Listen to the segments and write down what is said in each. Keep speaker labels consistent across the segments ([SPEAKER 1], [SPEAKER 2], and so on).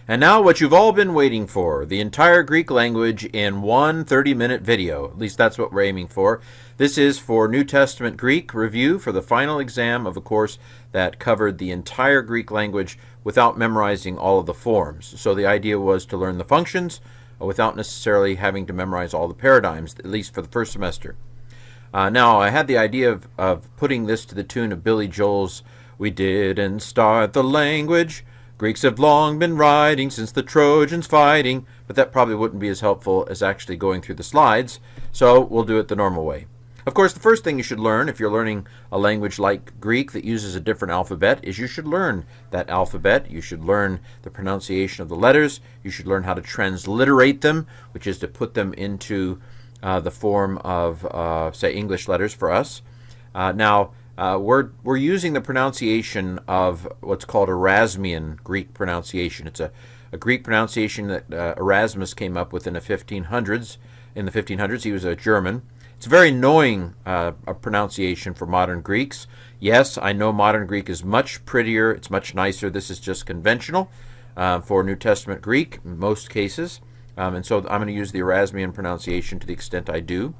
[SPEAKER 1] And now what you've all been waiting for, the entire Greek language in one 30-minute video. At least that's what we're aiming for. This is for New Testament Greek review for the final exam of a course that covered the entire Greek language without memorizing all of the forms. So the idea was to learn the functions without necessarily having to memorize all the paradigms, at least for the first semester. Now, I had the idea of putting this to the tune of Billy Joel's "We Didn't Start the Language. Greeks have long been writing since the Trojans fighting," but that probably wouldn't be as helpful as actually going through the slides, so we'll do it the normal way. Of course, the first thing you should learn if you're learning a language like Greek that uses a different alphabet is you should learn that alphabet. You should learn the pronunciation of the letters. You should learn how to transliterate them, which is to put them into the form of, say, English letters for us. We're using the pronunciation of what's called Erasmian Greek pronunciation. It's a Greek pronunciation that Erasmus came up with in the 1500s. In the 1500s, he was a German. It's a very annoying pronunciation for modern Greeks. Yes, I know modern Greek is much prettier. It's much nicer. This is just conventional for New Testament Greek in most cases. And so I'm going to use the Erasmian pronunciation to the extent I do.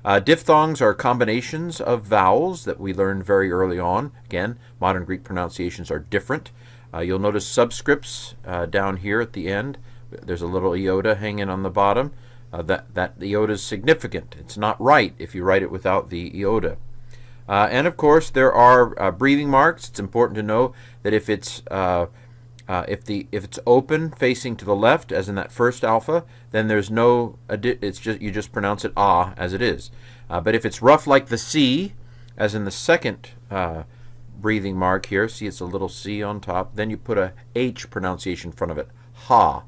[SPEAKER 1] Diphthongs are combinations of vowels that we learned very early on. Again, modern Greek pronunciations are different. You'll notice subscripts down here at the end. There's a little iota hanging on the bottom. That iota is significant. It's not right if you write it without the iota. And of course, there are breathing marks. It's important to know that if it's open facing to the left, as in that first alpha, then there's no. It's just you just pronounce it ah as it is. But if it's rough like the C, as in the second breathing mark here, see it's a little C on top. Then you put a H pronunciation in front of it. Ha.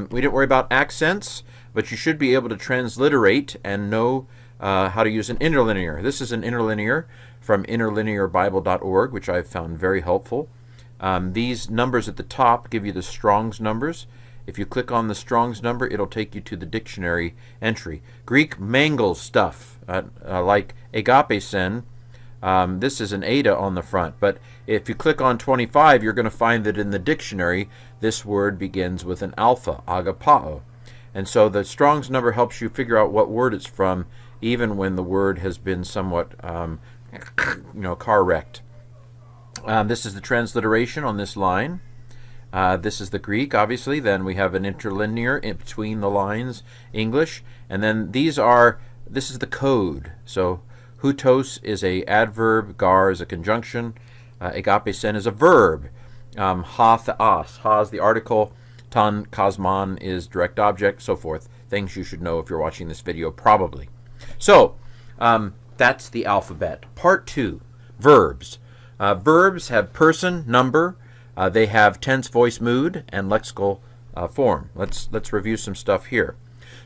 [SPEAKER 1] We didn't worry about accents, but you should be able to transliterate and know how to use an interlinear. This is an interlinear from interlinearbible.org, which I've found very helpful. These numbers at the top give you the Strong's numbers. If you click on the Strong's number, it'll take you to the dictionary entry. Greek mangles stuff, like agapesen. This is an eta on the front, but if you click on 25, you're going to find that in the dictionary, this word begins with an alpha, agapao. And so the Strong's number helps you figure out what word it's from, even when the word has been somewhat, car wrecked. This is the transliteration on this line. This is the Greek, obviously. Then we have an interlinear in between the lines, English. And then this is the code. So hutos is a adverb, gar is a conjunction, agapesen is a verb, ha theos, ha is the article, tan kosmon is direct object, so forth. Things you should know if you're watching this video, probably. So that's the alphabet. Part 2, verbs. Verbs have person, number. They have tense, voice, mood, and lexical form. Let's review some stuff here.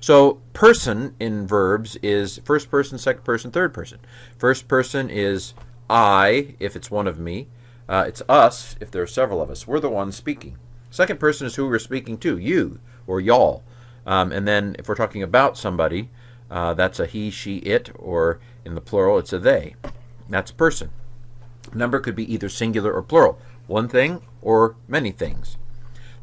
[SPEAKER 1] So person in verbs is first person, second person, third person. First person is I, if it's one of me. It's us, if there are several of us. We're the ones speaking. Second person is who we're speaking to, you or y'all. And then if we're talking about somebody, that's a he, she, it, or in the plural, it's a they. That's person. Number could be either singular or plural, one thing or many things.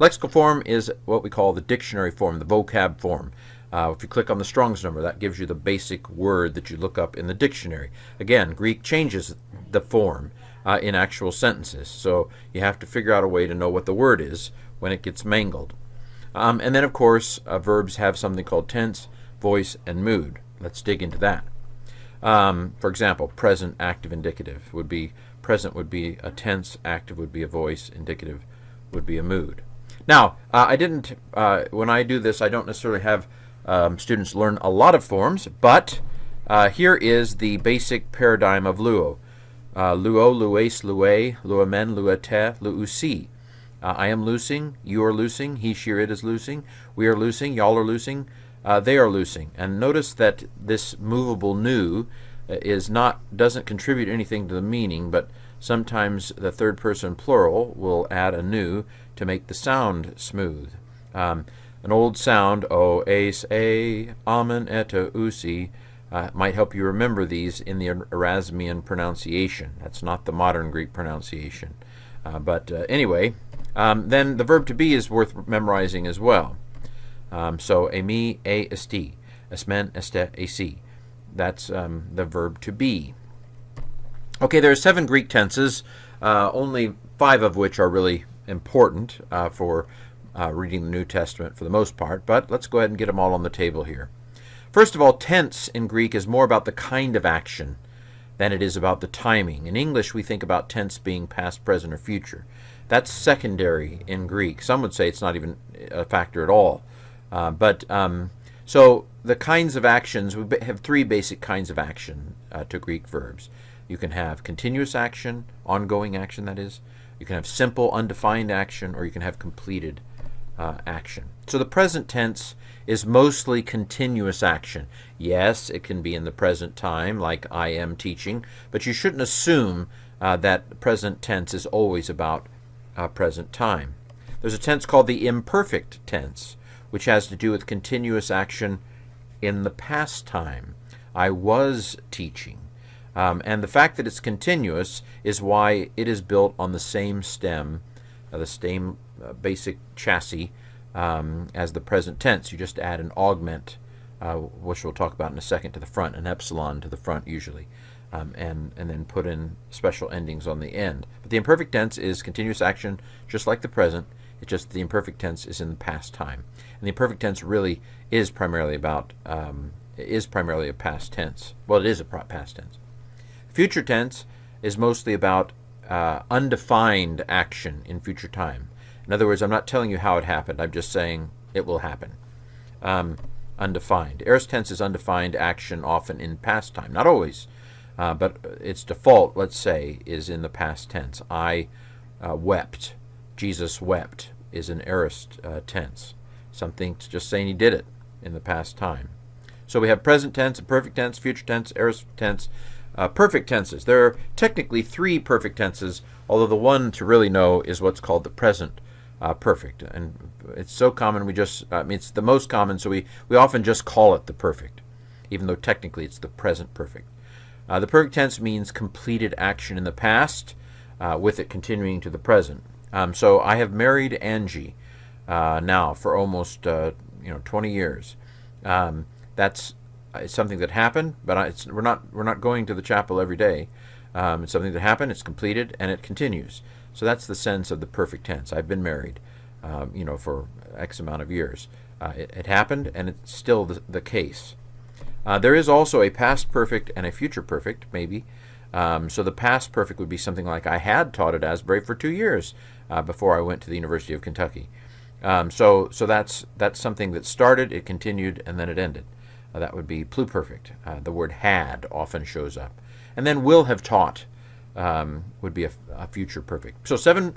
[SPEAKER 1] Lexical form is what we call the dictionary form, the vocab form. If you click on the Strong's number, that gives you the basic word that you look up in the dictionary. Again, Greek changes the form in actual sentences, so you have to figure out a way to know what the word is when it gets mangled. And then, of course, verbs have something called tense, voice, and mood. Let's dig into that. For example, present, active, indicative would be present would be a tense, active would be a voice, indicative would be a mood. Now, when I do this, I don't necessarily have students learn a lot of forms, but here is the basic paradigm of luo. Luo, lues, lue, luamen, luete, luusi. I am loosing, you are loosing, he, she, or it is loosing, we are loosing, y'all are loosing, they are loosing. And notice that this movable nu doesn't contribute anything to the meaning, but sometimes the third person plural will add a nu to make the sound smooth. An old sound, o, ace, a, amen, eta, usi, might help you remember these in the Erasmian pronunciation. That's not the modern Greek pronunciation. But anyway, Then the verb to be is worth memorizing as well. So emi, e, esti, esmen, este, esi. That's the verb to be. Okay, there are 7 Greek tenses, only 5 of which are really important for reading the New Testament for the most part, but let's go ahead and get them all on the table here. First of all, tense in Greek is more about the kind of action than it is about the timing. In English, we think about tense being past, present, or future. That's secondary in Greek. Some would say it's not even a factor at all. So the kinds of actions, we have 3 basic kinds of action to Greek verbs. You can have continuous action, ongoing action that is. You can have simple, undefined action, or you can have completed action. So the present tense is mostly continuous action. Yes, it can be in the present time, like I am teaching, but you shouldn't assume that present tense is always about present time. There's a tense called the imperfect tense, which has to do with continuous action in the past time. I was teaching. And the fact that it's continuous is why it is built on the same stem, the same basic chassis as the present tense. You just add an augment, which we'll talk about in a second, to the front, an epsilon to the front usually, and then put in special endings on the end. But the imperfect tense is continuous action just like the present. It's just the imperfect tense is in the past time. And the imperfect tense really is primarily about a past tense. Well, it is a past tense. Future tense is mostly about undefined action in future time. In other words, I'm not telling you how it happened. I'm just saying it will happen. Undefined. Aorist tense is undefined action, often in past time. Not always, but its default, let's say, is in the past tense. I wept. Jesus wept is an aorist tense. Something just saying he did it in the past time. So we have present tense, imperfect tense, future tense, aorist tense, perfect tenses. There are technically 3 perfect tenses, although the one to really know is what's called the present perfect. And it's so common, it's the most common, so we often just call it the perfect, even though technically it's the present perfect. The perfect tense means completed action in the past, with it continuing to the present. So I have married Angie now for almost 20 years. That's something that happened, but we're not going to the chapel every day. It's something that happened, it's completed, and it continues. So that's the sense of the perfect tense. I've been married, for X amount of years. It happened, and it's still the case. There is also a past perfect and a future perfect, maybe. So the past perfect would be something like I had taught at Asbury for 2 years before I went to the University of Kentucky. So that's something that started, it continued, and then it ended. That would be pluperfect. The word had often shows up. And then will have taught would be a future perfect. So seven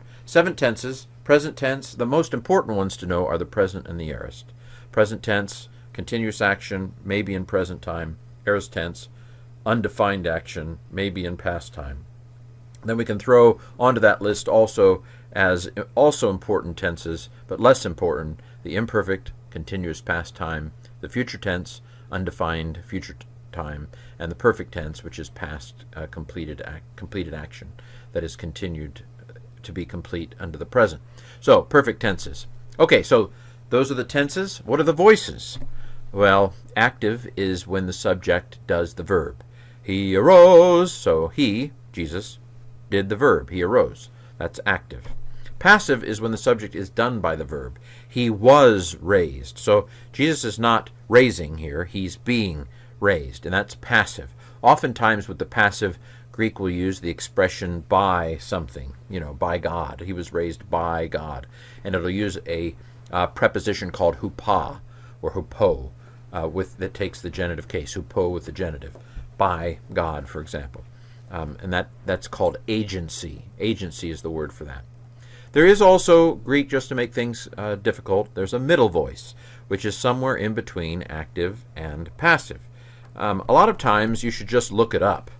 [SPEAKER 1] tenses, present tense. The most important ones to know are the present and the aorist. Present tense, continuous action, maybe in present time. Aorist tense, undefined action, maybe in past time. Then we can throw onto that list also as also important tenses, but less important, the imperfect, continuous past time, the future tense, undefined future time, and the perfect tense, which is past completed action that is continued to be complete under the present. So, perfect tenses. Okay, so those are the tenses. What are the voices? Well, active is when the subject does the verb. He arose, so he, Jesus, did the verb. He arose. That's active. Passive is when the subject is done by the verb. He was raised. So Jesus is not raising here, he's being raised, and that's passive. Oftentimes with the passive, Greek will use the expression by something, by God. He was raised by God. And it'll use a preposition called hupa or hupo that takes the genitive case, hupo with the genitive, by God, for example. And that's called agency. Agency is the word for that. There is also, Greek, just to make things difficult, there's a middle voice, which is somewhere in between active and passive. A lot of times you should just look it up.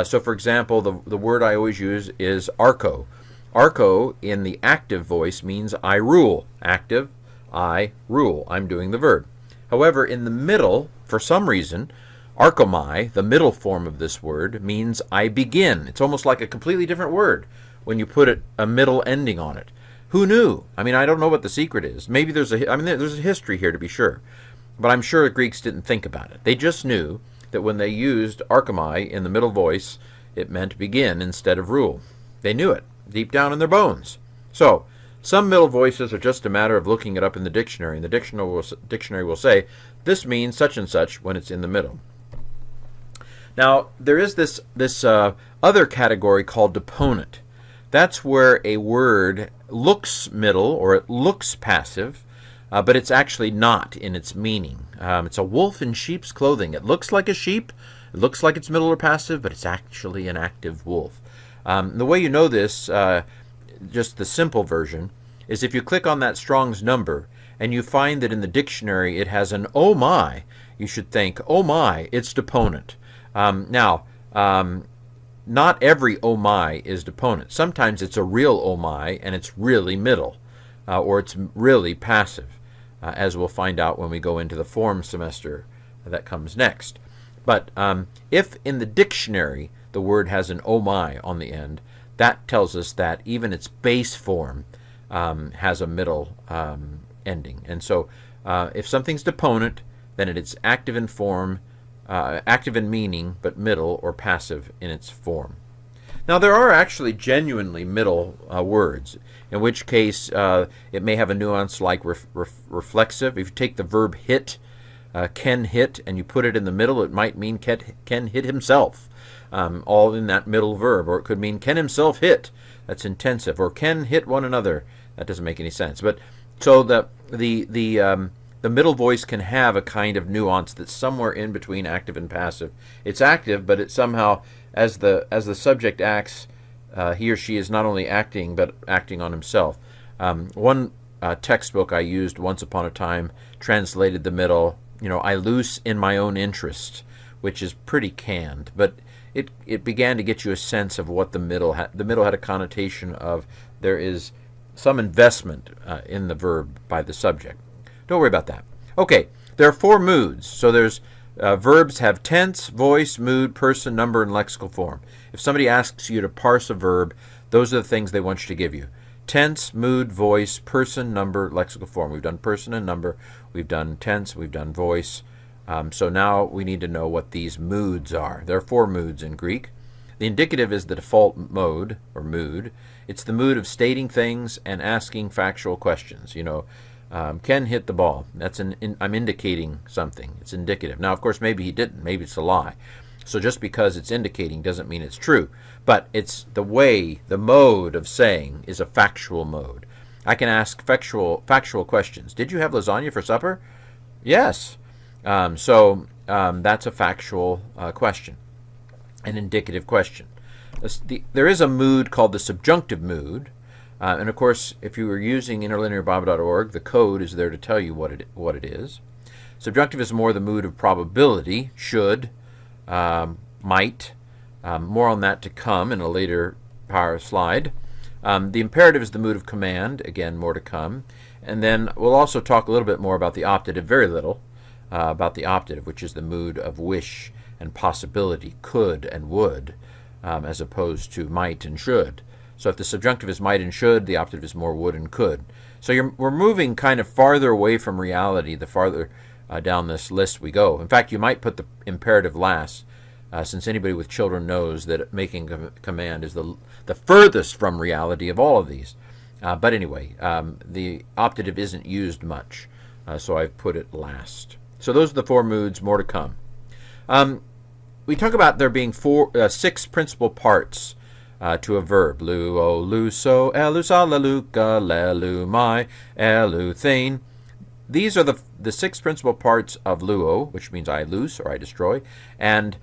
[SPEAKER 1] So, for example, the word I always use is archo. Archo in the active voice means I rule. Active, I rule. I'm doing the verb. However, in the middle, for some reason, archomai, the middle form of this word, means I begin. It's almost like a completely different word when you put a middle ending on it. Who knew? I mean, I don't know what the secret is. Maybe there's a history here to be sure, but I'm sure the Greeks didn't think about it. They just knew that when they used archomai in the middle voice, it meant begin instead of rule. They knew it deep down in their bones. So some middle voices are just a matter of looking it up in the dictionary, and the dictionary will say this means such and such when it's in the middle. Now, there is this other category called deponent. That's where a word looks middle or it looks passive, but it's actually not in its meaning. It's a wolf in sheep's clothing. It looks like a sheep, it looks like it's middle or passive, but it's actually an active wolf. The way you know this, just the simple version, is if you click on that Strong's number and you find that in the dictionary it has an oh my, you should think, oh my, it's deponent. Not every oh my is deponent. Sometimes it's a real oh my and it's really middle, or it's really passive, as we'll find out when we go into the form semester that comes next. But if in the dictionary the word has an oh my on the end, that tells us that even its base form has a middle ending. And so if something's deponent, then it's active in form, active in meaning, but middle or passive in its form. Now, there are actually genuinely middle words, in which case it may have a nuance like reflexive. If you take the verb hit, Ken hit, and you put it in the middle, it might mean Ken hit himself, all in that middle verb. Or it could mean Ken himself hit. That's intensive. Or Ken hit one another. That doesn't make any sense. But so the middle voice can have a kind of nuance that's somewhere in between active and passive. It's active, but it's somehow, as the subject acts, he or she is not only acting, but acting on himself. One textbook I used once upon a time translated the middle, I loose in my own interest, which is pretty canned, but it began to get you a sense of what the middle had. The middle had a connotation of there is some investment in the verb by the subject. Don't worry about that. Okay, there are 4 moods. So there's verbs have tense, voice, mood, person, number, and lexical form. If somebody asks you to parse a verb, those are the things they want you to give you. Tense, mood, voice, person, number, lexical form. We've done person and number. We've done tense. We've done voice. So now we need to know what these moods are. There are 4 moods in Greek. The indicative is the default mode or mood. It's the mood of stating things and asking factual questions. Ken hit the ball. I'm indicating something. It's indicative. Now, of course, maybe he didn't. Maybe it's a lie. So just because it's indicating doesn't mean it's true. But it's the mode of saying is a factual mode. I can ask factual questions. Did you have lasagna for supper? Yes. So that's a factual question, an indicative question. There is a mood called the subjunctive mood. And of course, if you were using interlinearbible.org, the code is there to tell you what it is. Subjunctive is more the mood of probability, should, might. More on that to come in a later power slide. The imperative is the mood of command, again, more to come. And then we'll also talk a little bit more about the optative, very little, about the optative, which is the mood of wish and possibility, could and would, as opposed to might and should. So if the subjunctive is might and should, the optative is more would and could. So we're moving kind of farther away from reality the farther down this list we go. In fact, you might put the imperative last, since anybody with children knows that making a command is the furthest from reality of all of these. But anyway, the optative isn't used much, so I've put it last. So those are the 4 moods, more to come. We talk about there being 6 principal parts to a verb. Luo, luso, elusa, leluca, lelumai, eluthain. These are the 6 principal parts of luo, which means I loose or I destroy. And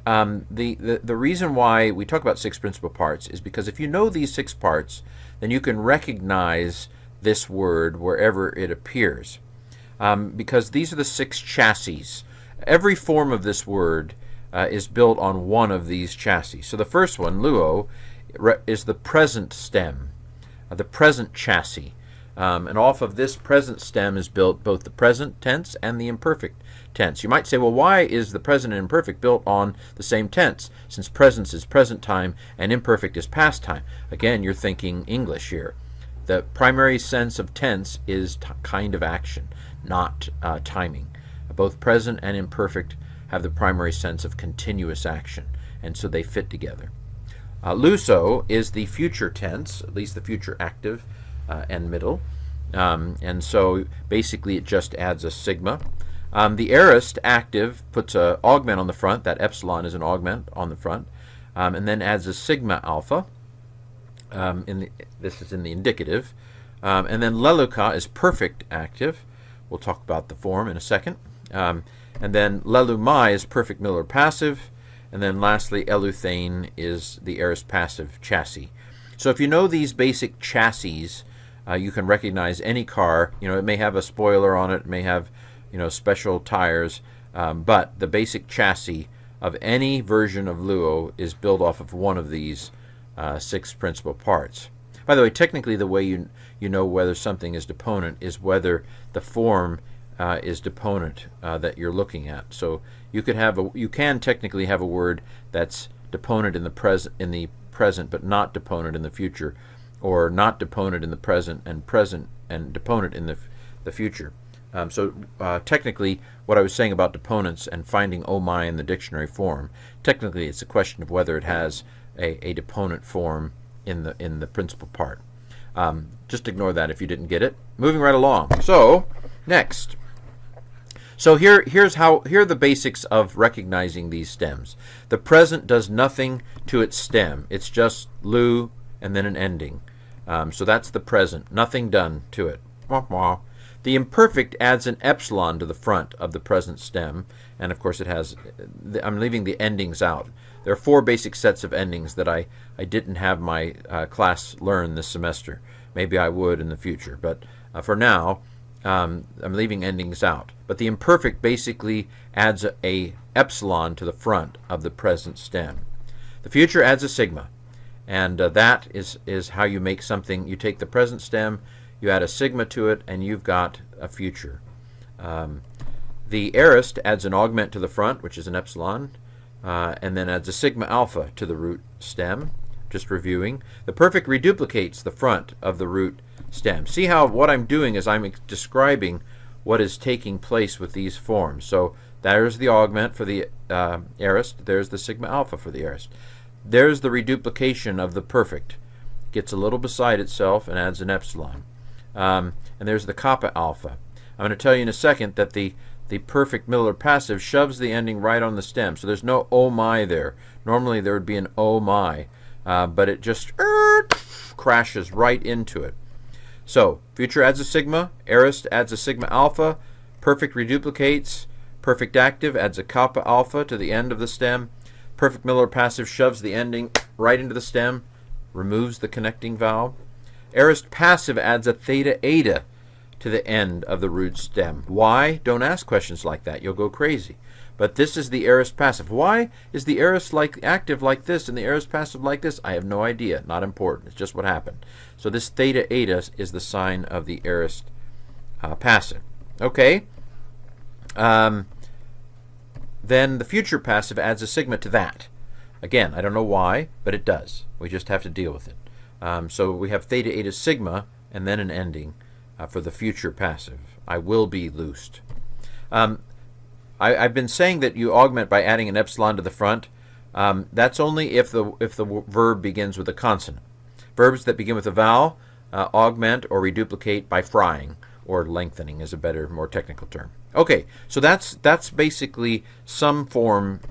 [SPEAKER 1] the reason why we talk about 6 principal parts is because if you know these 6 parts, then you can recognize this word wherever it appears. Because these are the 6 chassis. Every form of this word is built on one of these chassis. So the first one, luo, is the present stem, the present chassis. And off of this present stem is built both the present tense and the imperfect tense. You might say, well, why is the present and imperfect built on the same tense, since present is present time and imperfect is past time? Again, you're thinking English here. The primary sense of tense is kind of action, not timing. Both present and imperfect have the primary sense of continuous action, and so they fit together. Luso is the future tense, at least the future active and middle, and so basically it just adds a sigma. The aorist active puts an augment on the front. That epsilon is an augment on the front, and then adds a sigma alpha. This is in the indicative. And then leluca is perfect active. We'll talk about the form in a second. And then lelumai is perfect Miller passive. And then lastly, eluthane is the aorist passive chassis. So if you know these basic chassis, you can recognize any car. It may have a spoiler on it, it may have special tires, but the basic chassis of any version of Luo is built off of one of these 6 principal parts. By the way, technically the way you know whether something is deponent is whether the form is deponent that you're looking at. So you can technically have a word that's deponent in the present but not deponent in the future, or not deponent in the present and deponent in the future. So technically, what I was saying about deponents and finding oh my in the dictionary form, technically it's a question of whether it has a deponent form in the principal part. Just ignore that if you didn't get it. Moving right along. So next. So here are the basics of recognizing these stems. The present does nothing to its stem. It's just lu and then an ending. So that's the present. Nothing done to it. Wah, wah. The imperfect adds an epsilon to the front of the present stem, and of course it has, I'm leaving the endings out. There are 4 basic sets of endings that I didn't have my class learn this semester. Maybe I would in the future, but for now, I'm leaving endings out. But the imperfect basically adds a epsilon to the front of the present stem. The future adds a sigma, and that is how you make something. You take the present stem, you add a sigma to it, and you've got a future. The aorist adds an augment to the front, which is an epsilon, and then adds a sigma alpha to the root stem. Just reviewing. The perfect reduplicates the front of the root stem. See how what I'm doing is I'm describing what is taking place with these forms. So there's the augment for the aorist. There's the sigma alpha for the aorist. There's the reduplication of the perfect. Gets a little beside itself and adds an epsilon. And there's the kappa alpha. I'm going to tell you in a second that the perfect Miller passive shoves the ending right on the stem. So there's no oh my there. Normally there would be an oh my, but it just crashes right into it. So future adds a sigma, aorist adds a sigma alpha, perfect reduplicates, perfect active adds a kappa alpha to the end of the stem, perfect Miller passive shoves the ending right into the stem, removes the connecting vowel. Aorist passive adds a theta eta to the end of the root stem. Why? Don't ask questions like that. You'll go crazy. But this is the aorist passive. Why is the aorist active like this and the aorist passive like this? I have no idea. Not important. It's just what happened. So this theta eta is the sign of the aorist passive. Okay. Then the future passive adds a sigma to that. Again, I don't know why, but it does. We just have to deal with it. So we have theta eta sigma and then an ending for the future passive. I will be loosed. I've been saying that you augment by adding an epsilon to the front. That's only if the verb begins with a consonant. Verbs that begin with a vowel augment or reduplicate by frying, or lengthening is a better, more technical term. Okay, so that's basically some form.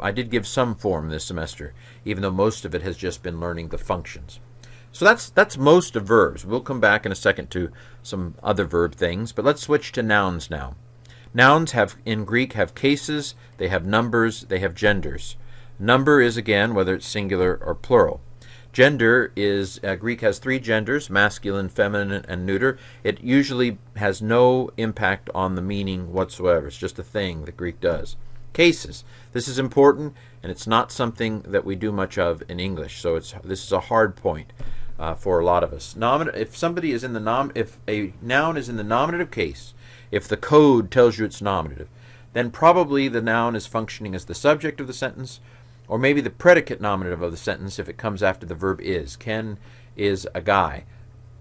[SPEAKER 1] I did give some form this semester, even though most of it has just been learning the functions. So that's most of verbs. We'll come back in a second to some other verb things, but let's switch to nouns now. Nouns in Greek have cases, they have numbers, they have genders. Number is, again, whether it's singular or plural. Gender is, Greek has 3 genders, masculine, feminine, and neuter. It usually has no impact on the meaning whatsoever. It's just a thing that Greek does. Cases. This is important, and it's not something that we do much of in English, so this is a hard point for a lot of us. If a noun is in the nominative case, if the code tells you it's nominative, then probably the noun is functioning as the subject of the sentence, or maybe the predicate nominative of the sentence if it comes after the verb is. Ken is a guy.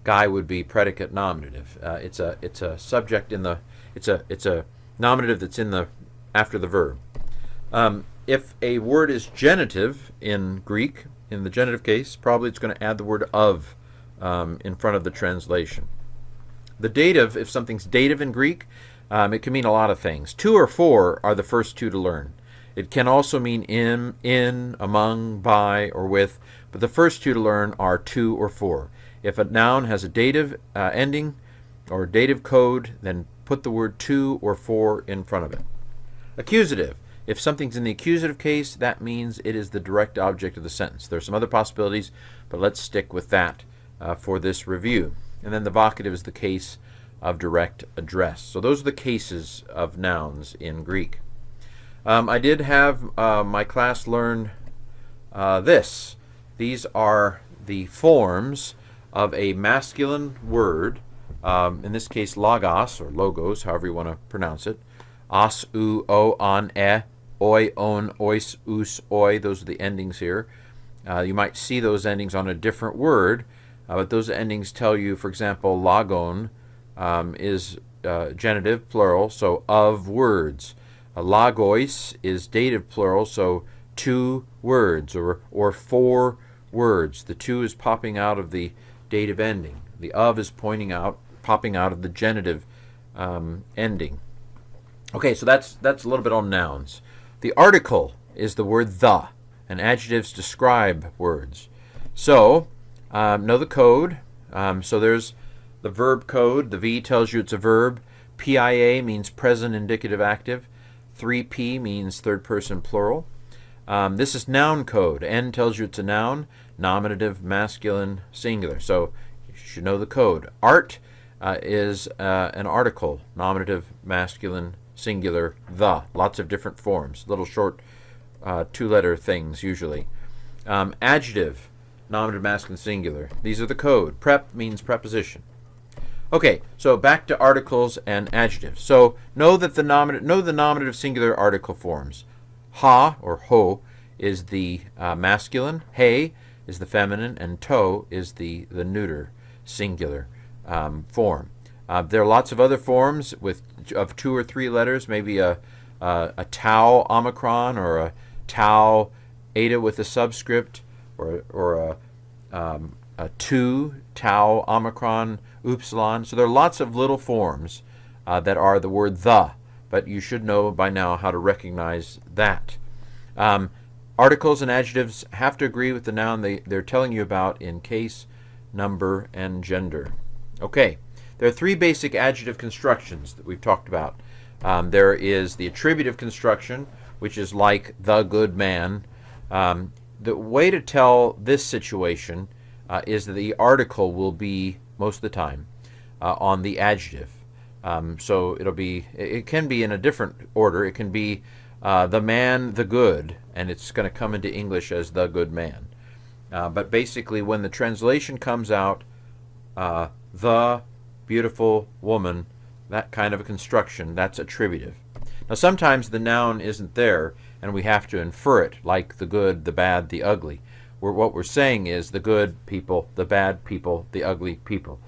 [SPEAKER 1] Guy would be predicate nominative. It's a subject in the it's a nominative that's in the after the verb. If a word is genitive in Greek, in the genitive case, probably it's going to add the word of in front of the translation. The dative, if something's dative in Greek, it can mean a lot of things. 2 or 4 are the first 2 to learn. It can also mean in, among, by, or with, but the first 2 to learn are 2 or 4. If a noun has a dative ending or dative code, then put the word 2 or 4 in front of it. Accusative. If something's in the accusative case, that means it is the direct object of the sentence. There are some other possibilities, but let's stick with that for this review. And then the vocative is the case of direct address. So those are the cases of nouns in Greek. I did have my class learn this. These are the forms of a masculine word, in this case logos, or logos, however you want to pronounce it. Os, u, o, on, e, oi, on, ois, us, oi. Those are the endings here. You might see those endings on a different word, but those endings tell you, for example, logon is genitive, plural, so of words. Logos is dative, plural, so 2 words or 4 words. The 2 is popping out of the dative ending. The of is popping out of the genitive ending. Okay, so that's a little bit on nouns. The article is the word the, and adjectives describe words. So, know the code. So there's the verb code. The V tells you it's a verb. PIA means present indicative active. 3P means third person plural. This is noun code. N tells you it's a noun. Nominative, masculine, singular. So you should know the code. Art is an article. Nominative, masculine, singular, the. Lots of different forms. Little short 2-letter things usually. Adjective, nominative, masculine, singular. These are the code. Prep means preposition. Okay, so back to articles and adjectives. So know the nominative singular article forms. Ha or ho is the masculine, he is the feminine, and to is the neuter singular form. There are lots of other forms of 2 or 3 letters, maybe a tau omicron or a tau eta with a subscript, or a 2 tau omicron upsilon. So there are lots of little forms that are the word the, but you should know by now how to recognize that. Articles and adjectives have to agree with the noun they're telling you about in case, number, and gender. Okay, there are 3 basic adjective constructions that we've talked about. There is the attributive construction, which is like the good man. The way to tell this situation is that the article will be, most of the time, on the adjective. So it can be in a different order. It can be the man, the good, and it's going to come into English as the good man. But basically, when the translation comes out, the beautiful woman, that kind of a construction, that's attributive. Now, sometimes the noun isn't there, and we have to infer it, like the good, the bad, the ugly. What we're saying is the good people, the bad people, the ugly people.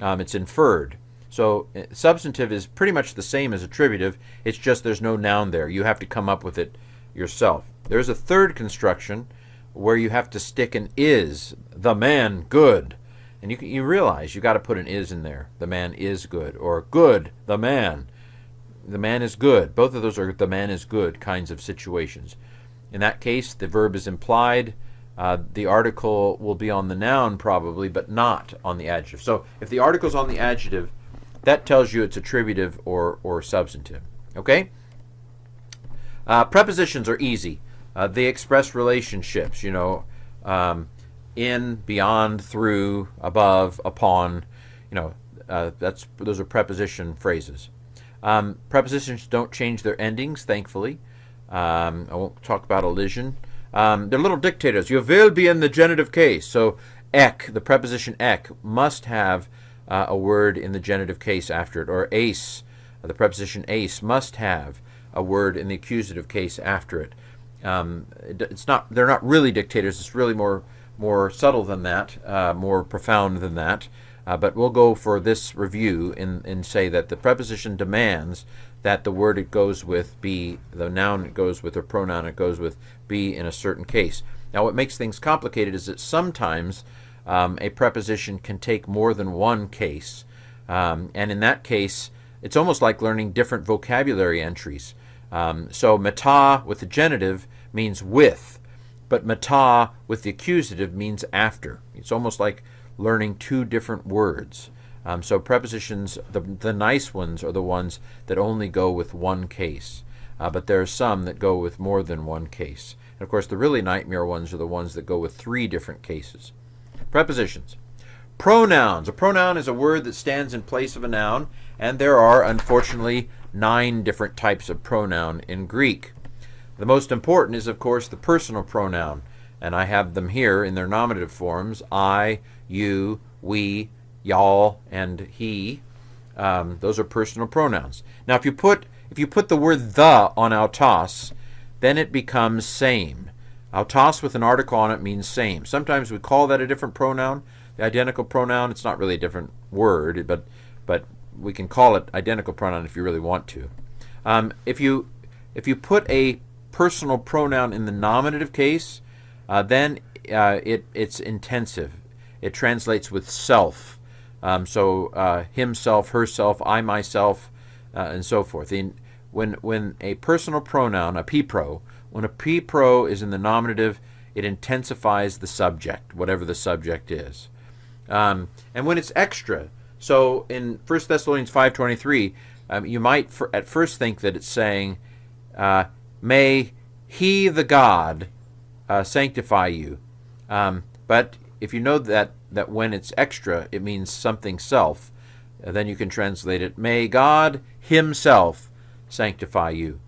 [SPEAKER 1] It's inferred. So substantive is pretty much the same as attributive. It's just there's no noun there. You have to come up with it yourself. There's a third construction where you have to stick an is, the man good. And you realize you got to put an is in there. The man is good, or good, the man. The man is good. Both of those are the man is good kinds of situations. In that case, the verb is implied. The article will be on the noun probably, but not on the adjective. So if the article is on the adjective, that tells you it's attributive or substantive. Okay? Prepositions are easy. They express relationships, in, beyond, through, above, upon. Those are preposition phrases. Prepositions don't change their endings, thankfully. I won't talk about elision. They're little dictators. You will be in the genitive case. So ek, the preposition ek, must have a word in the genitive case after it. Or ace, the preposition ace, must have a word in the accusative case after it. They're not really dictators. It's really more subtle than that, more profound than that. But we'll go for this review and say that the preposition demands that the word it goes with be the noun it goes with or pronoun it goes with be in a certain case. Now what makes things complicated is that sometimes a preposition can take more than one case, and in that case it's almost like learning different vocabulary entries. So meta with the genitive means with, but meta with the accusative means after. It's almost like learning two different words. So prepositions, the nice ones are the ones that only go with one case, but there are some that go with more than one case. And of course the really nightmare ones are the ones that go with three different cases. Prepositions. Pronouns. A pronoun is a word that stands in place of a noun, and there are unfortunately 9 different types of pronoun in Greek. The most important is of course the personal pronoun, and I have them here in their nominative forms: I, you, we, y'all, and he. Those are personal pronouns. Now if you put the word the on autos, then it becomes same. Autos with an article on it means same. Sometimes we call that a different pronoun. The identical pronoun, it's not really a different word, but we can call it identical pronoun if you really want to. If you put a personal pronoun in the nominative case, then it's intensive. It translates with self. So himself, herself, I, myself, and so forth. When a personal pronoun, a P-pro, when a P-pro is in the nominative, it intensifies the subject, whatever the subject is. And when it's extra, so in 1 Thessalonians 5:23, you might at first think that it's saying, may he, the God, sanctify you. But if you know that when it's extra, it means something self, then you can translate it, may God himself sanctify you.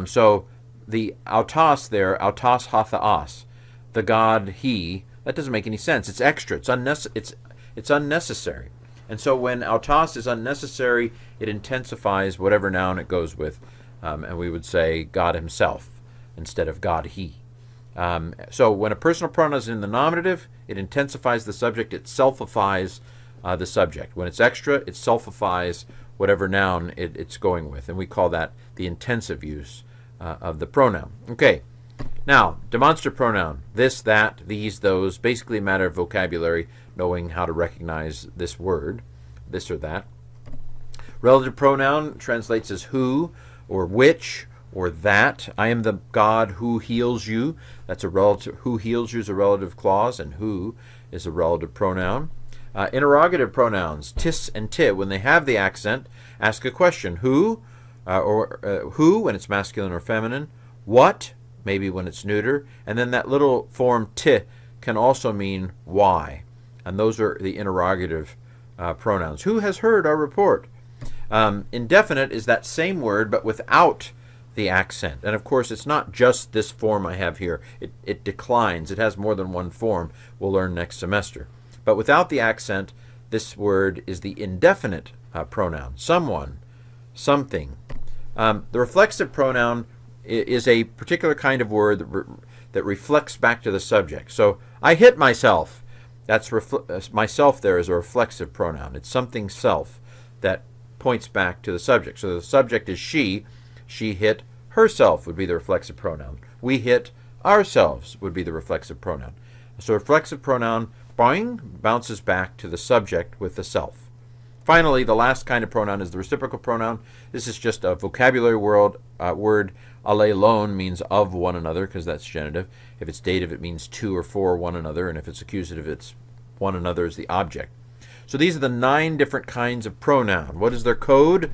[SPEAKER 1] So the autos there, autos hatheos, the God he, that doesn't make any sense. It's extra. It's unnecessary. And so when autos is unnecessary, it intensifies whatever noun it goes with. And we would say God himself instead of God he. So when a personal pronoun is in the nominative, it intensifies the subject. It selfifies the subject. When it's extra, it selfifies whatever noun it's going with. And we call that the intensive use of the pronoun. Okay. Now, demonstrative pronoun, this, that, these, those, basically a matter of vocabulary, knowing how to recognize this word, this or that. Relative pronoun translates as who, or which, or that. I am the God who heals you. That's a relative. Who heals you is a relative clause, and who is a relative pronoun. Interrogative pronouns, tis and ti, when they have the accent, ask a question. Who, who when it's masculine or feminine. What, maybe when it's neuter. And then that little form ti can also mean why. And those are the interrogative pronouns. Who has heard our report? Indefinite is that same word, but without the accent. And of course, it's not just this form I have here. It declines. It has more than one form. We'll learn next semester. But without the accent, this word is the indefinite pronoun. Someone, something. The reflexive pronoun is a particular kind of word that reflects back to the subject. So, I hit myself. That's myself there is a reflexive pronoun. It's something self that points back to the subject. So the subject is she. She hit herself would be the reflexive pronoun. We hit ourselves would be the reflexive pronoun. So reflexive pronoun, boing, bounces back to the subject with the self. Finally, the last kind of pronoun is the reciprocal pronoun. This is just a vocabulary word. Alone means of one another, because that's genitive. If it's dative, it means to or for one another, and if it's accusative, it's one another is the object. So these are the 9 different kinds of pronoun. What is their code?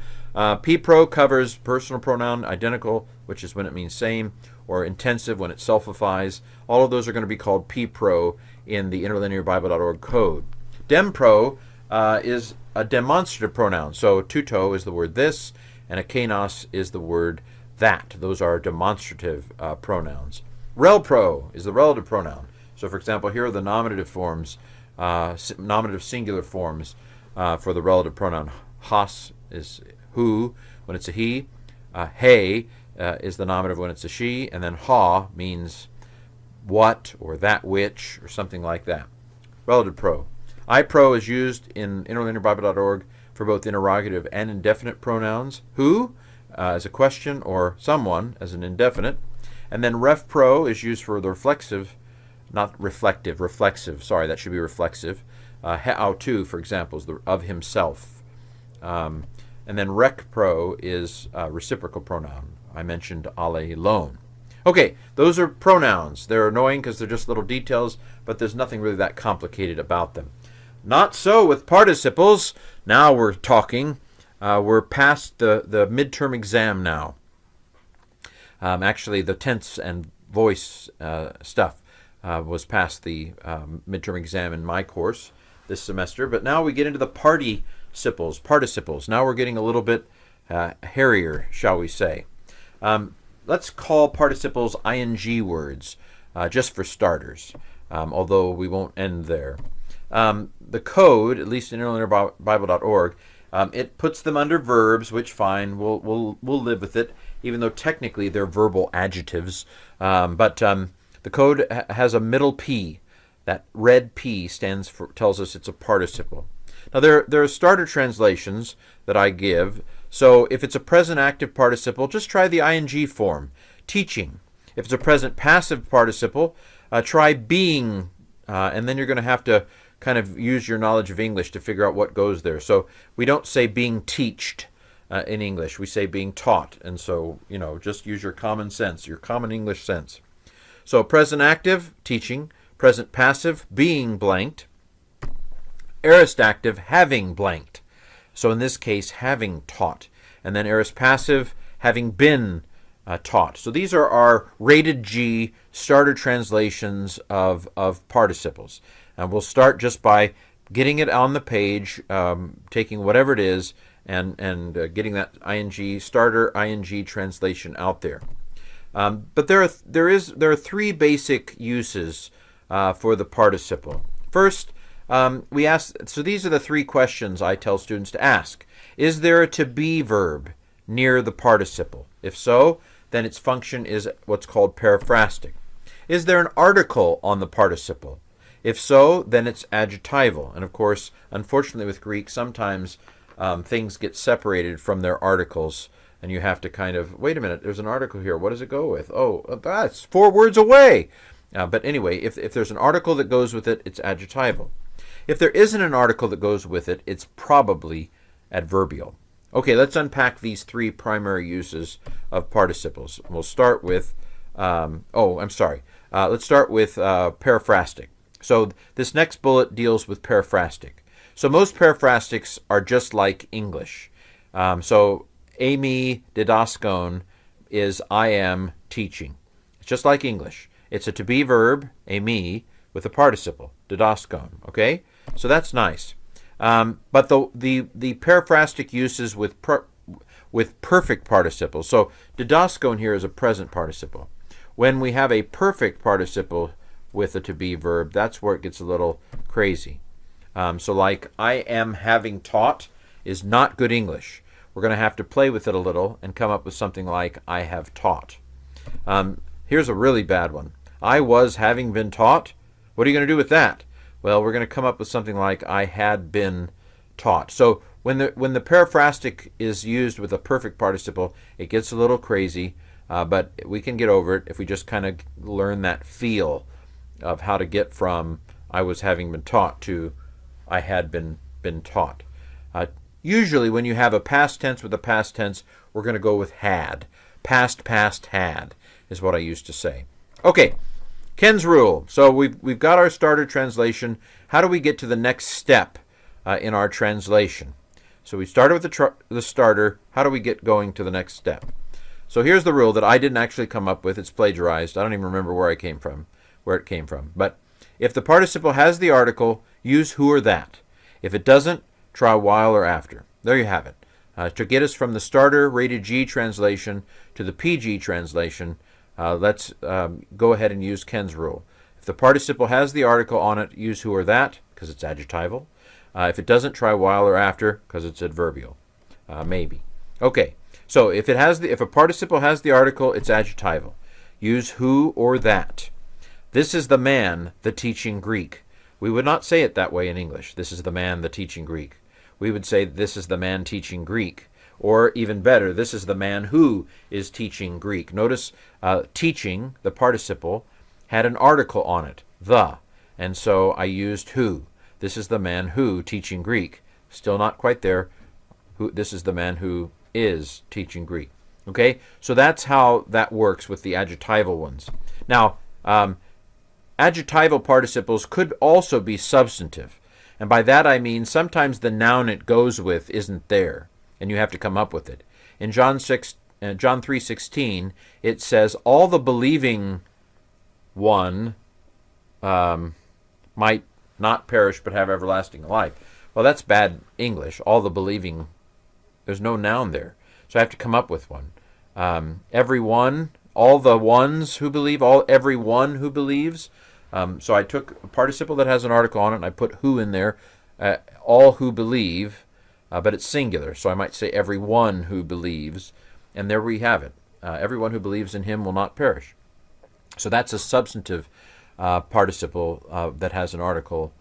[SPEAKER 1] P-pro covers personal pronoun, identical, which is when it means same, or intensive when it selfifies. All of those are going to be called P-pro in the interlinearbible.org code. Dem-pro is a demonstrative pronoun. So tuto is the word this, and akanos is the word that. Those are demonstrative pronouns. Rel-pro is the relative pronoun. So for example, here are the nominative forms, nominative singular forms for the relative pronoun. Has is who when it's a he. He is the nominative when it's a she. And then ha means what or that which or something like that. Relative pro. I-pro is used in interlinearbible.org for both interrogative and indefinite pronouns. Who as a question, or someone as an indefinite. And then ref-pro is used for the reflexive, not reflective, reflexive. Sorry, that should be reflexive. He-au-tu, for example, is the of himself. And then rec-pro is reciprocal pronoun. I mentioned ale lone. Okay, those are pronouns. They're annoying because they're just little details, but there's nothing really that complicated about them. Not so with participles. Now we're talking. We're past the midterm exam now. Actually, the tense and voice stuff was past the midterm exam in my course this semester. But now we get into the participles. Now we're getting a little bit hairier, shall we say. Let's call participles ing words, just for starters, although we won't end there. The code, at least in interlinearbible.org, it puts them under verbs, which fine, we'll live with it, even though technically they're verbal adjectives. But the code has a middle P. That red P tells us it's a participle. Now there are starter translations that I give. So if it's a present active participle, just try the ing form, teaching. If it's a present passive participle, try being, and then you're going to have to kind of use your knowledge of English to figure out what goes there. So we don't say being teached in English. We say being taught. And so, just use your common sense, your common English sense. So present active, teaching. Present passive, being blanked. Aorist active, having blanked. So in this case, having taught. And then aorist passive, having been taught. So these are our rated G starter translations of participles. And we'll start just by getting it on the page, taking whatever it is, and getting that starter ing translation out there. But there are three basic uses for the participle. First, we ask. So these are the three questions I tell students to ask. Is there a to be verb near the participle? If so, then its function is what's called periphrastic. Is there an article on the participle? If so, then it's adjectival. And of course, unfortunately with Greek, sometimes things get separated from their articles, and you have to kind of, wait a minute, there's an article here. What does it go with? Oh, that's 4 words away. But anyway, if there's an article that goes with it, it's adjectival. If there isn't an article that goes with it, it's probably adverbial. Okay, let's unpack these three primary uses of participles. We'll start with, let's start with periphrastic. So this next bullet deals with periphrastic. So most periphrastics are just like English. So eimi didaskon is I am teaching. It's just like English. It's a to be verb, eimi, with a participle, didaskon. Okay, so that's nice. But the periphrastic uses with perfect participles. So didaskon here is a present participle. When we have a perfect participle with a to be verb, that's where it gets a little crazy. So like I am having taught is not good English. We're going to have to play with it a little and come up with something like I have taught. Here's a really bad one. I was having been taught. What are you going to do with that? Well, we're going to come up with something like I had been taught. So when the periphrastic is used with a perfect participle, it gets a little crazy, but we can get over it if we just kind of learn that feel of how to get from I was having been taught to I had been taught. Usually when you have a past tense with a past tense, we're going to go with had. Past had is what I used to say. Okay, Ken's rule. So we've got our starter translation. How do we get to the next step in our translation? So we started with the starter. How do we get going to the next step? So here's the rule that I didn't actually come up with. It's plagiarized. I don't even remember where it came from. But if the participle has the article, use who or that. If it doesn't, try while or after. There you have it. To get us from the starter rated G translation to the PG translation, let's go ahead and use Ken's rule. If the participle has the article on it, use who or that, because it's adjectival. If it doesn't, try while or after, because it's adverbial. Maybe. Okay, so if a participle has the article, it's adjectival. Use who or that. This is the man, the teaching Greek. We would not say it that way in English. This is the man teaching Greek. We would say this is the man teaching Greek. Or even better, this is the man who is teaching Greek. Notice teaching, the participle, had an article on it, the. And so I used who. This is the man who teaching Greek. Still not quite there. This is the man who is teaching Greek. Okay? So that's how that works with the adjectival ones. Now, adjectival participles could also be substantive. And by that I mean sometimes the noun it goes with isn't there, and you have to come up with it. In John 3:16, it says, all the believing one might not perish but have everlasting life. Well, that's bad English. All the believing, there's no noun there. So I have to come up with one. Everyone, all the ones who believe, everyone who believes. So I took a participle that has an article on it, and I put who in there. All who believe, but it's singular. So I might say everyone who believes. And there we have it. Everyone who believes in him will not perish. So that's a substantive participle that has an article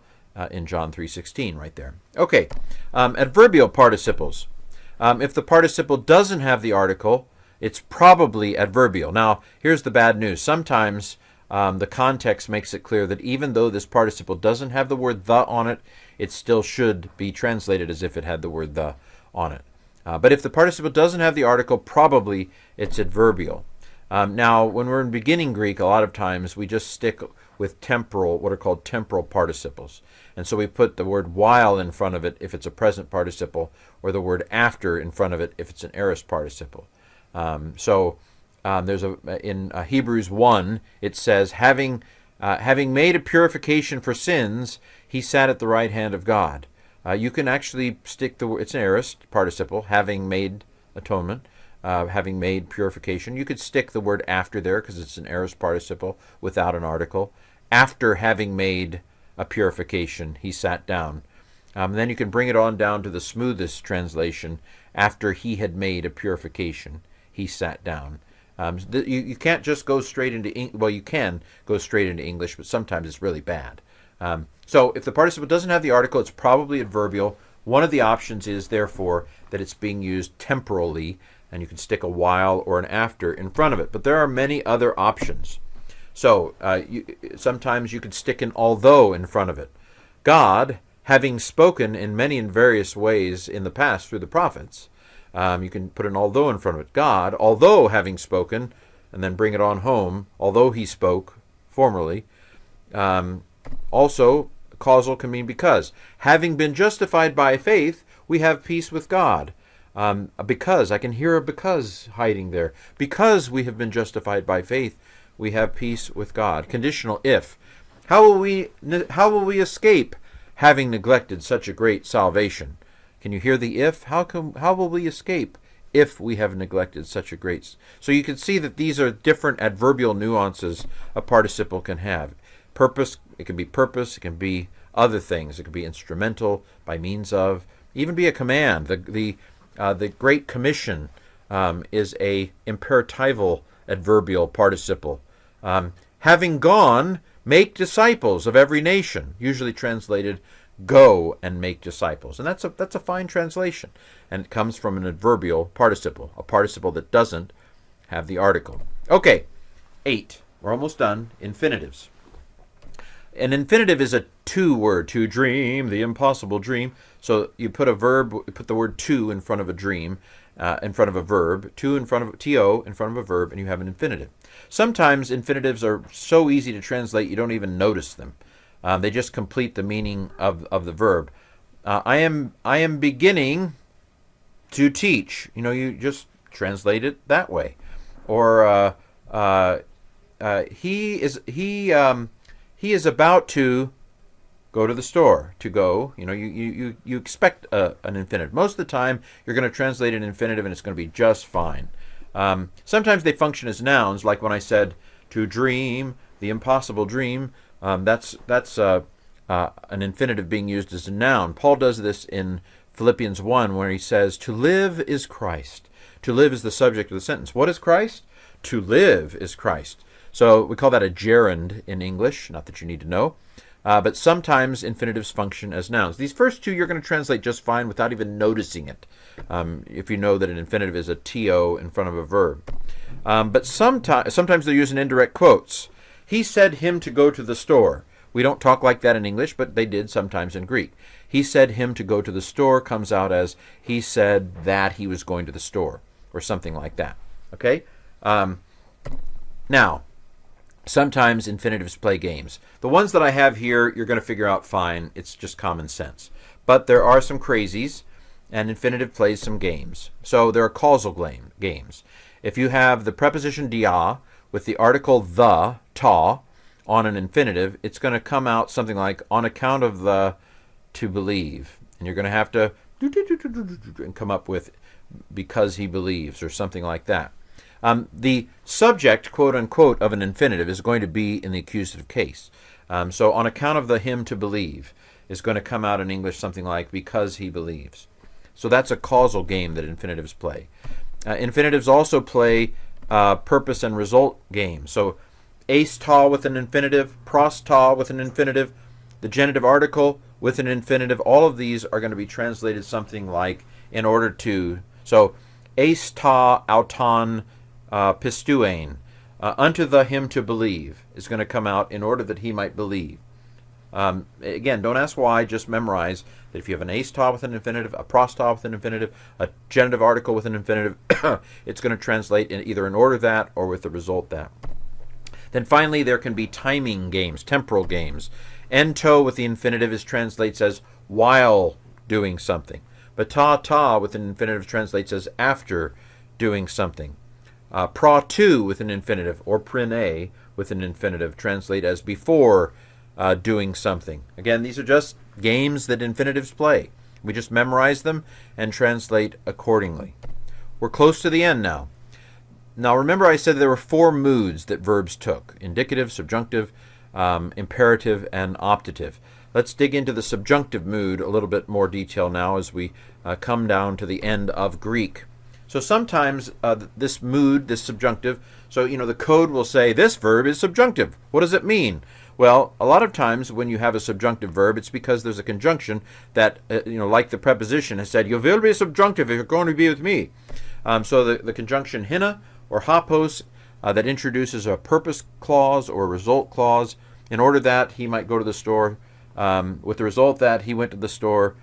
[SPEAKER 1] in John 3:16 right there. Okay, adverbial participles. If the participle doesn't have the article, it's probably adverbial. Now, here's the bad news. Sometimes the context makes it clear that even though this participle doesn't have the word the on it, it still should be translated as if it had the word the on it. But if the participle doesn't have the article, probably it's adverbial. Now, when we're in beginning Greek, a lot of times we just stick with temporal, what are called temporal participles. And so we put the word while in front of it if it's a present participle, or the word after in front of it if it's an aorist participle. There's in Hebrews 1, it says, having made a purification for sins, he sat at the right hand of God. You can actually stick the word, it's an aorist participle, having made atonement, having made purification. You could stick the word after there because it's an aorist participle without an article. After having made a purification, he sat down. Then you can bring it on down to the smoothest translation. After he had made a purification, he sat down. You can't just go straight into English. Well, you can go straight into English, but sometimes it's really bad. So if the participle doesn't have the article, it's probably adverbial. One of the options is, therefore, that it's being used temporally, and you can stick a while or an after in front of it. But there are many other options. So sometimes you could stick an although in front of it. God, having spoken in many and various ways in the past through the prophets, you can put an although in front of it. God, although having spoken, and then bring it on home, although he spoke formerly. Also, causal can mean because. Having been justified by faith, we have peace with God. Because, I can hear a because hiding there. Because we have been justified by faith, we have peace with God. Conditional if. How will we escape having neglected such a great salvation? Can you hear the if? How will we escape if we have neglected such a great... So you can see that these are different adverbial nuances a participle can have. Purpose, it can be purpose, it can be other things. It can be instrumental, by means of, even be a command. The Great Commission is a imperatival adverbial participle. Having gone, make disciples of every nation, usually translated go and make disciples. And that's a fine translation. And it comes from an adverbial participle, a participle that doesn't have the article. Okay, 8. We're almost done. Infinitives. An infinitive is a to-word, to dream, the impossible dream. So you put a verb, you put the word to in front of a dream, in front of a verb, to in front of to in front of a verb, and you have an infinitive. Sometimes infinitives are so easy to translate you don't even notice them. They just complete the meaning of the verb. I am beginning to teach. You just translate it that way. Or he is about to go to the store. To go, you expect an infinitive. Most of the time, you're going to translate an infinitive, and it's going to be just fine. Sometimes they function as nouns, like when I said to dream, the impossible dream. That's an infinitive being used as a noun. Paul does this in Philippians 1, where he says, to live is Christ. To live is the subject of the sentence. What is Christ? To live is Christ. So we call that a gerund in English, not that you need to know. but sometimes infinitives function as nouns. These first two you're going to translate just fine without even noticing it, if you know that an infinitive is a to in front of a verb. But sometimes they're using indirect quotes. He said him to go to the store. We don't talk like that in English, but they did sometimes in Greek. He said him to go to the store comes out as he said that he was going to the store, or something like that. Okay? Now, sometimes infinitives play games. The ones that I have here, you're going to figure out fine. It's just common sense. But there are some crazies, and infinitive plays some games. So there are causal games. If you have the preposition dia with the article the, ta, on an infinitive, it's going to come out something like on account of the to believe. And you're going to have to and come up with because he believes or something like that. The subject, quote unquote, of an infinitive is going to be in the accusative case. So on account of the him to believe is going to come out in English something like because he believes. So that's a causal game that infinitives play. Infinitives also play purpose and result games. So eis ta with an infinitive, pros ta with an infinitive, the genitive article with an infinitive, all of these are going to be translated something like in order to. So eis ta auton pistuein, unto the him to believe, is going to come out in order that he might believe. Again, don't ask why, just memorize that if you have an eis ta with an infinitive, a pros ta with an infinitive, a genitive article with an infinitive, it's going to translate in either in order that or with the result that. Then finally, there can be timing games, temporal games. Ento with the infinitive translates as while doing something. But ta with an infinitive translates as after doing something. Pra tu with an infinitive, or prine with an infinitive, translate as before doing something. Again, these are just games that infinitives play. We just memorize them and translate accordingly. We're close to the end now. Now remember I said there were four moods that verbs took: indicative, subjunctive, imperative, and optative. Let's dig into the subjunctive mood a little bit more detail now as we come down to the end of Greek. So sometimes this mood, this subjunctive, so the code will say this verb is subjunctive. What does it mean? Well, a lot of times when you have a subjunctive verb, it's because there's a conjunction that, like the preposition has said, you will be subjunctive if you're going to be with me. So the conjunction hina or hapos that introduces a purpose clause or a result clause in order that he might go to the store, with the result that he went to the store.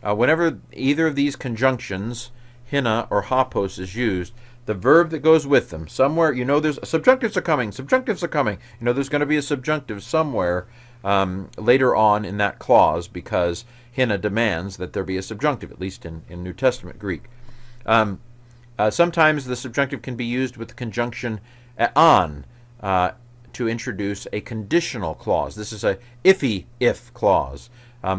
[SPEAKER 1] Whenever either of these conjunctions, hina or hapos, is used, the verb that goes with them, somewhere, there's subjunctives are coming, there's going to be a subjunctive somewhere later on in that clause because hina demands that there be a subjunctive, at least in New Testament Greek. Sometimes the subjunctive can be used with the conjunction an to introduce a conditional clause. This is a if clause.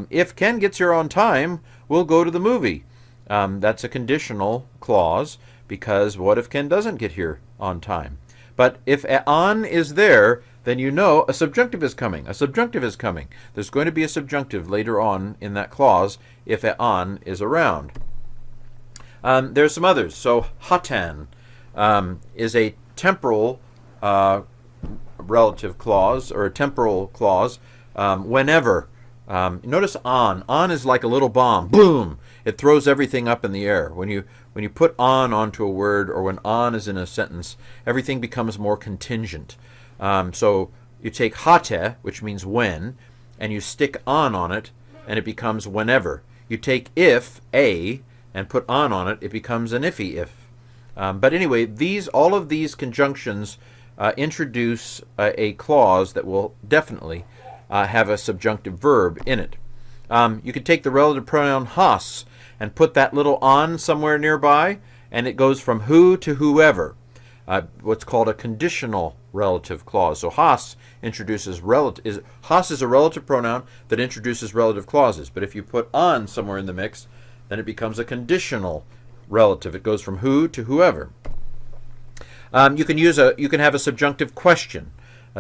[SPEAKER 1] If Ken gets here on time, we'll go to the movie. That's a conditional clause because what if Ken doesn't get here on time? But if an is there, then a subjunctive is coming. A subjunctive is coming. There's going to be a subjunctive later on in that clause if an is around. There's some others. So hatan is a temporal relative clause or a temporal clause whenever. Notice on is like a little bomb. Boom! It throws everything up in the air. When you put onto a word or when on is in a sentence, everything becomes more contingent. So you take hate, which means when, and you stick on it, and it becomes whenever. You take if, and put on it, it becomes an if. But anyway, all of these conjunctions introduce a clause that will definitely have a subjunctive verb in it. You could take the relative pronoun has and put that little on somewhere nearby, and it goes from who to whoever, what's called a conditional relative clause. So has introduces has is a relative pronoun that introduces relative clauses. But if you put on somewhere in the mix, then it becomes a conditional relative. It goes from who to whoever. You can have a subjunctive question.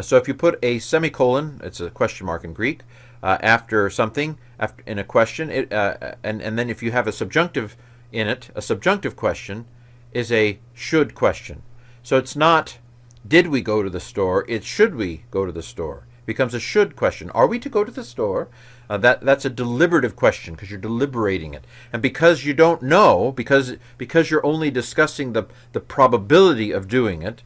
[SPEAKER 1] So if you put a semicolon, it's a question mark in Greek, after something, in a question, and then if you have a subjunctive in it, a subjunctive question is a should question. So it's not did we go to the store, it's should we go to the store. becomes a should question. Are we to go to the store? That's a deliberative question because you're deliberating it. And because you don't know, because you're only discussing the probability of doing it,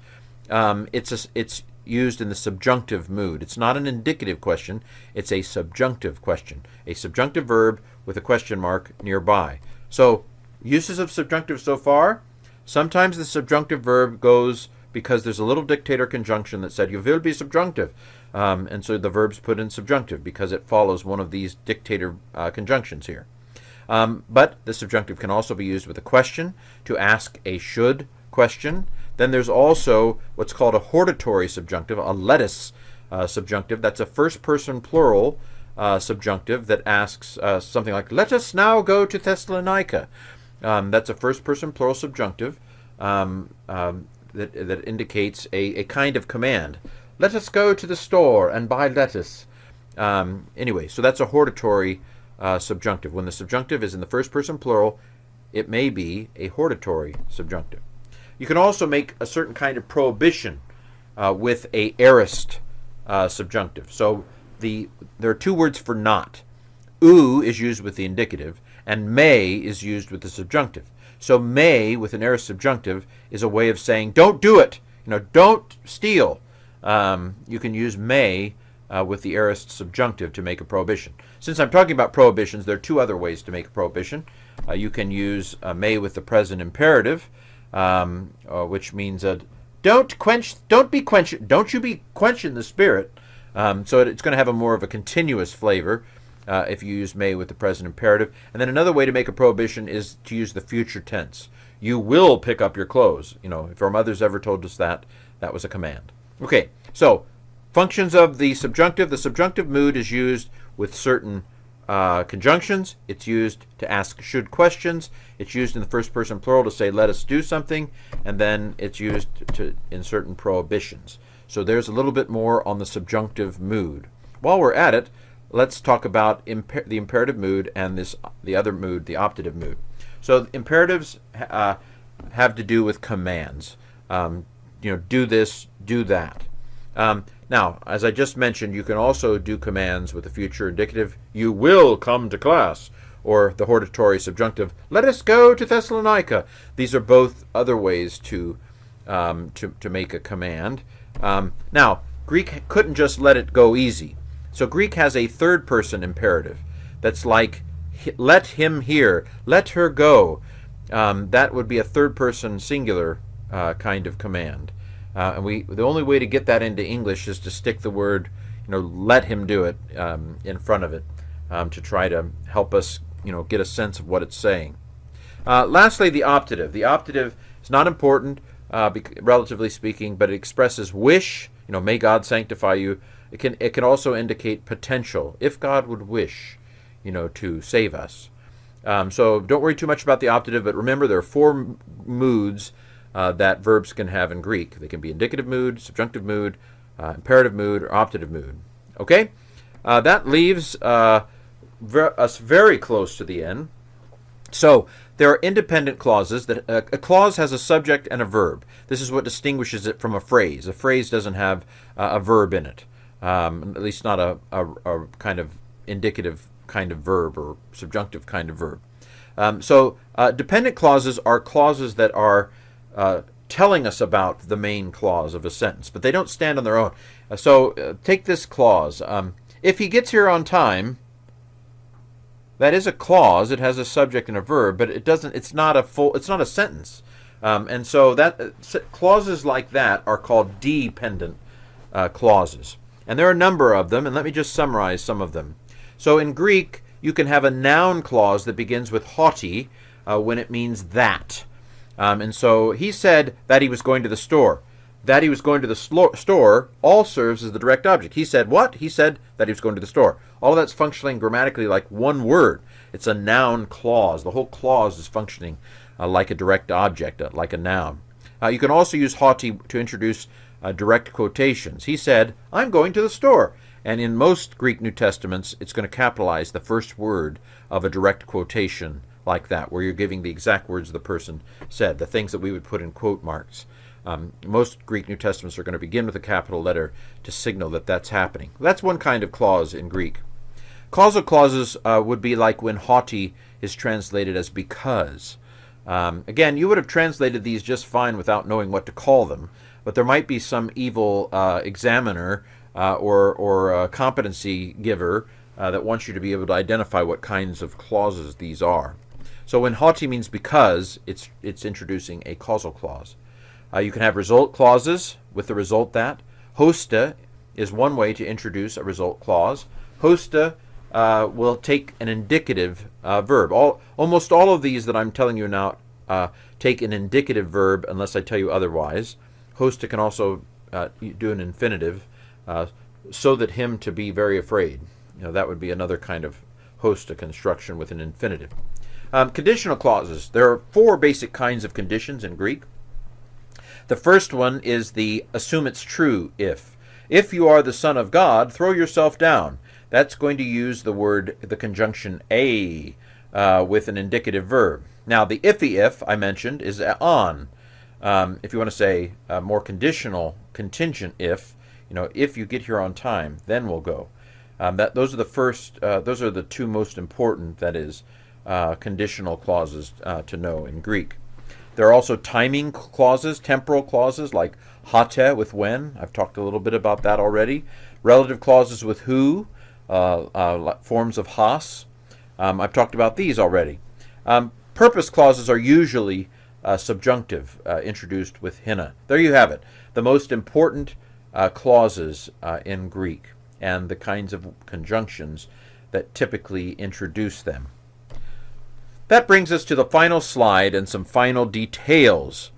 [SPEAKER 1] it's used in the subjunctive mood. It's not an indicative question. It's a subjunctive question. A subjunctive verb with a question mark nearby. So uses of subjunctive so far, sometimes the subjunctive verb goes because there's a little dictator conjunction that said, you will be subjunctive. And so the verb's put in subjunctive because it follows one of these dictator conjunctions here. But the subjunctive can also be used with a question to ask a should question. Then there's also what's called a hortatory subjunctive, a lettuce subjunctive. That's a first-person plural subjunctive that asks something like, let us now go to Thessalonica. That's a first-person plural subjunctive that indicates a kind of command. Let us go to the store and buy lettuce. Anyway, so that's a hortatory subjunctive. When the subjunctive is in the first-person plural, it may be a hortatory subjunctive. You can also make a certain kind of prohibition with a aorist subjunctive. So there are two words for not. Is used with the indicative, and may is used with the subjunctive. So may with an aorist subjunctive is a way of saying don't do it. Don't steal. You can use may with the aorist subjunctive to make a prohibition. Since I'm talking about prohibitions, there are two other ways to make a prohibition. You can use may with the present imperative, which means don't you be quenching the spirit. So it's going to have a more of a continuous flavor if you use may with the present imperative. And then another way to make a prohibition is to use the future tense. You will pick up your clothes. If our mothers ever told us that was a command. Okay, so functions of the subjunctive mood is used with certain conjunctions. It's used to ask should questions. It's used in the first person plural to say let us do something, and then it's used in certain prohibitions. So there's a little bit more on the subjunctive mood. While we're at it, let's talk about the imperative mood and the other mood, the optative mood. So imperatives have to do with commands. Do this, do that. Now, as I just mentioned, you can also do commands with the future indicative, you will come to class, or the hortatory subjunctive, let us go to Thessalonica. These are both other ways to make a command. Now, Greek couldn't just let it go easy. So Greek has a third-person imperative that's like, let him hear, let her go. That would be a third-person singular kind of command. And the only way to get that into English is to stick the word, let him do it in front of it to try to help us, get a sense of what it's saying. Lastly, the optative. The optative is not important, relatively speaking, but it expresses wish. May God sanctify you. It can also indicate potential, if God would wish, to save us. So don't worry too much about the optative, but remember there are four moods that verbs can have in Greek. They can be indicative mood, subjunctive mood, imperative mood, or optative mood. Okay? That leaves us very close to the end. So there are independent clauses. That a clause has a subject and a verb. This is what distinguishes it from a phrase. A phrase doesn't have a verb in it, at least not a kind of indicative kind of verb or subjunctive kind of verb. So dependent clauses are clauses that are telling us about the main clause of a sentence, but they don't stand on their own. So take this clause. If he gets here on time, that is a clause. It has a subject and a verb, but it doesn't. It's not a sentence. And so clauses like that are called dependent clauses. And there are a number of them, and let me just summarize some of them. So in Greek, you can have a noun clause that begins with haughty when it means that. And so he said that he was going to the store. That he was going to the store all serves as the direct object. He said what? He said that he was going to the store. All of that's functioning grammatically like one word. It's a noun clause. The whole clause is functioning like a direct object, like a noun. You can also use haughty to introduce direct quotations. He said, I'm going to the store. And in most Greek New Testaments, it's going to capitalize the first word of a direct quotation like that, where you're giving the exact words the person said, the things that we would put in quote marks. Most Greek New Testaments are going to begin with a capital letter to signal that that's happening. That's one kind of clause in Greek. Causal clauses would be like when haughty is translated as because. Again, you would have translated these just fine without knowing what to call them, but there might be some evil examiner or competency giver that wants you to be able to identify what kinds of clauses these are. So when haughty means because, it's introducing a causal clause. You can have result clauses with the result that. Hosta is one way to introduce a result clause. Hosta will take an indicative verb. Almost all of these that I'm telling you now take an indicative verb unless I tell you otherwise. Hosta can also do an infinitive, so that him to be very afraid. That would be another kind of hosta construction with an infinitive. Conditional clauses. There are 4 basic kinds of conditions in Greek. The first one is the assume it's true if. If you are the Son of God, throw yourself down. That's going to use the conjunction a with an indicative verb. Now, the if I mentioned is on. If you want to say more conditional, contingent if you get here on time, then we'll go. Those are the 2 most important, that is, conditional clauses to know in Greek. There are also timing clauses, temporal clauses, like hate with when. I've talked a little bit about that already. Relative clauses with who, forms of has. I've talked about these already. Purpose clauses are usually subjunctive, introduced with hina. There you have it, the most important clauses in Greek and the kinds of conjunctions that typically introduce them. That brings us to the final slide and some final details.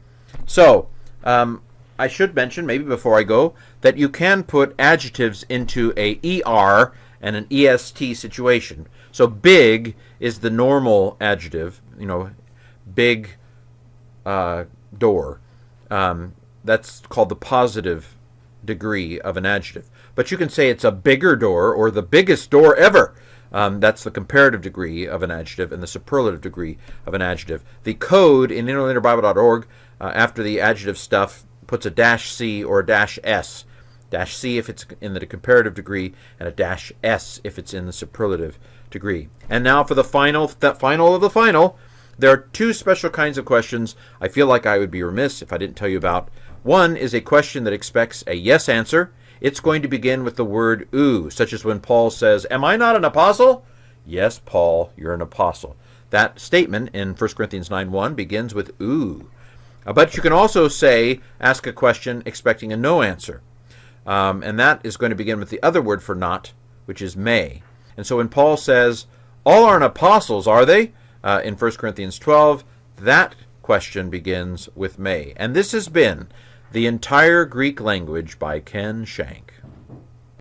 [SPEAKER 1] So, I should mention, maybe before I go, that you can put adjectives into a ER and an EST situation. So big is the normal adjective, big door. That's called the positive degree of an adjective. But you can say it's a bigger door or the biggest door ever. That's the comparative degree of an adjective and the superlative degree of an adjective. The code in interlinearbible.org, after the adjective stuff, puts a -c or a -s. -c if it's in the comparative degree, and a -s if it's in the superlative degree. And now for the final of the final, there are 2 special kinds of questions I feel like I would be remiss if I didn't tell you about. One is a question that expects a yes answer. It's going to begin with the word "ou," such as when Paul says, "Am I not an apostle?" Yes, Paul, you're an apostle. That statement in 1 Corinthians 9:1 begins with "ou." But you can also ask a question expecting a no answer. And that is going to begin with the other word for not, which is may. And so when Paul says, "All aren't apostles, are they?" In 1 Corinthians 12, that question begins with may. And this has been The Entire Greek Language by Ken Shank.